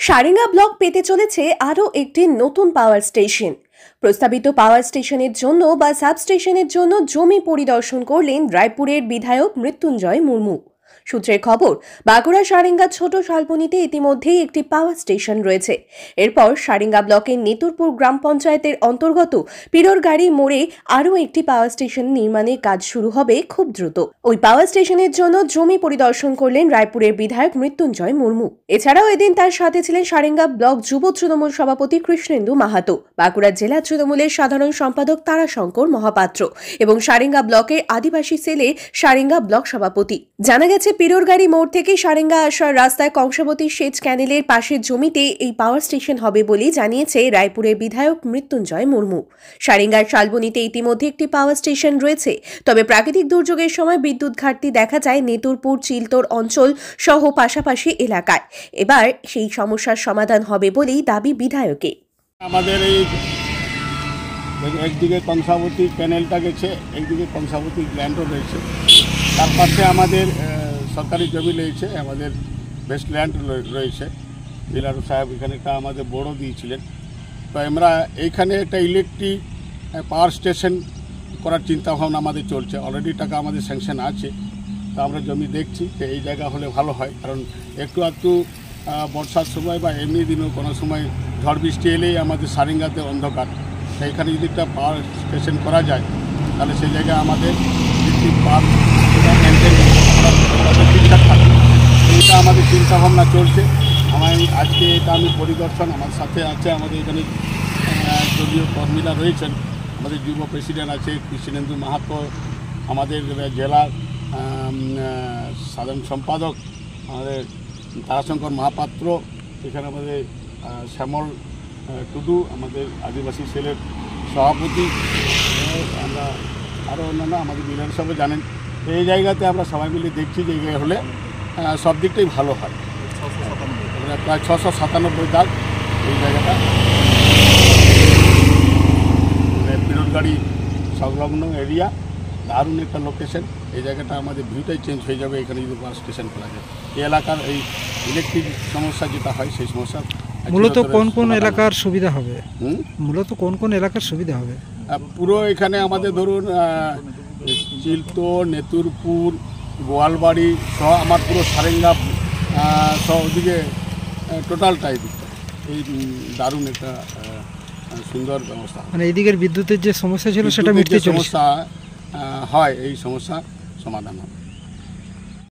Sarenga block পেতে চলেছে আরও একটি নতুন পাওয়ার স্টেশন। প্রস্তাবিত পাওয়ার স্টেশনের জন্য বা সাবস্টেশনের জন্য জমি পরিদর্শন করলেন রায়পুরের বিধায়ক মৃত্যুঞ্জয় মুর্মু। সূত্রের খবর, বাঁকুড়া সারেঙ্গা ছোট শালবনীতে ইতিমধ্যেই একটি পাওয়ার স্টেশন রয়েছে। এরপর সারেঙ্গা ব্লকের নেতুরপুর গ্রাম পঞ্চায়েতের অন্তর্গত পিরোরগাড়ি মোড়ে আরও একটি পাওয়ার স্টেশন নির্মাণের কাজ শুরু হবে খুব দ্রুত। ওই পাওয়ার স্টেশনের জন্য জমি পরিদর্শন করলেন রায়পুরের বিধায়ক মৃত্যুঞ্জয় মুর্মু। এছাড়াও এদিন তার সাথে ছিলেন সারেঙ্গা ব্লক যুব তৃণমূল সভাপতি কৃষ্ণেন্দু মাহাতো, বাঁকুড়া জেলা তৃণমূলের সাধারণ সম্পাদক তারাশঙ্কর মহাপাত্র এবং সারেঙ্গা ব্লকের আদিবাসী সেলের সারেঙ্গা ব্লক সভাপতি। জানা গেছে, পিরোরগাড়ি মোড় থেকে সারেঙ্গা আসার রাস্তায় কংসাবতী সেচ ক্যানেলের পাশের জমিতে এই পাওয়ার স্টেশন হবে বলে জানিয়েছে রায়পুরের বিধায়ক মৃত্যুঞ্জয় মুর্মু। সারেঙ্গার শালবনীতে ইতিমধ্যে একটি পাওয়ার স্টেশন রয়েছে, তবে প্রাকৃতিক দুর্যোগের সময় বিদ্যুৎ ঘাটতি দেখা যায় নেতুরপুর চিলতোর অঞ্চল সহ পাশাপাশি এলাকায়। এবার সেই সমস্যার সমাধান হবে বলেই দাবি বিধায়কের। আমাদের এই একদিকে কংসাবতী ক্যানেলটা গেছে, একদিকে কংসাবতী ল্যান্ডও রয়েছে, তার পাশে আমাদের সরকারি জমি রয়েছে, আমাদের বেস্ট ল্যান্ড রয়েছে। বিলারু সাহেব এখানে একটা আমাদের বড় দিয়েছিলেন। তো আমরা এইখানে একটা ইলেকট্রিক পাওয়ার স্টেশন করার চিন্তাভাবনা আমাদের চলছে। অলরেডি টাকা আমাদের স্যাংশন আছে। তো আমরা জমি দেখছি যে এই জায়গা হলে ভালো হয়, কারণ একটু বর্ষার সময় বা এমনি দিনও কোনো সময় ঝড় বৃষ্টি এলেই আমাদের সারেঙ্গাতে অন্ধকার। সেইখানে যদি একটা পাওয়ার স্টেশন করা যায় তাহলে সেই জায়গায় আমাদের ইলেকট্রিক পাওয়ার ঠিকঠাক থাকবে। এইটা আমাদের চিন্তাভাবনা চলছে। আজকে এটা আমি পরিদর্শন, আমার সাথে আছে আমাদের এখানে দলীয় কর্মীরা রয়েছেন, আমাদের যুব প্রেসিডেন্ট আছে কৃষ্ণেন্দু মাহাতো, আমাদের জেলার সাধারণ সম্পাদক আমাদের তারাশঙ্কর মহাপাত্র, এখানে আমাদের শ্যামল টুডু আমাদের আদিবাসী সেলের সভাপতি, আমরা আরও অন্যান্য আমাদের বিধায়ক সবাই জানেন। এই জায়গাতে আমরা সবাই মিলে দেখছি যে এই হলে সব দিকটাই ভালো হয়। প্রায় 697 দাগ এই জায়গাটা পিরোরগাড়ি সংলগ্ন এরিয়া, দারুণ একটা লোকেশন। এই জায়গাটা আমাদের ভিউটাই চেঞ্জ হয়ে যাবে এখানে যদি পাওয়ার স্টেশন করা যায়। এই এলাকার এই ইলেকট্রিক সমস্যা যেটা হয় সেই সমস্যা মূলত কোন কোন এলাকার সুবিধা হবে? পুরো এখানে আমাদের ধরুন চিলতোর, নেতুরপুর, গোয়ালবাড়ি সহ আমার পুরো সারেঙ্গা সহ ওদিকে টোটালটাই দিকটা এই দারুণ একটা সুন্দর ব্যবস্থা। মানে এইদিকের বিদ্যুতের যে সমস্যা ছিল সেটা মিটতে চলেছে। সমস্যা হয়, এই সমস্যা সমাধান হবে।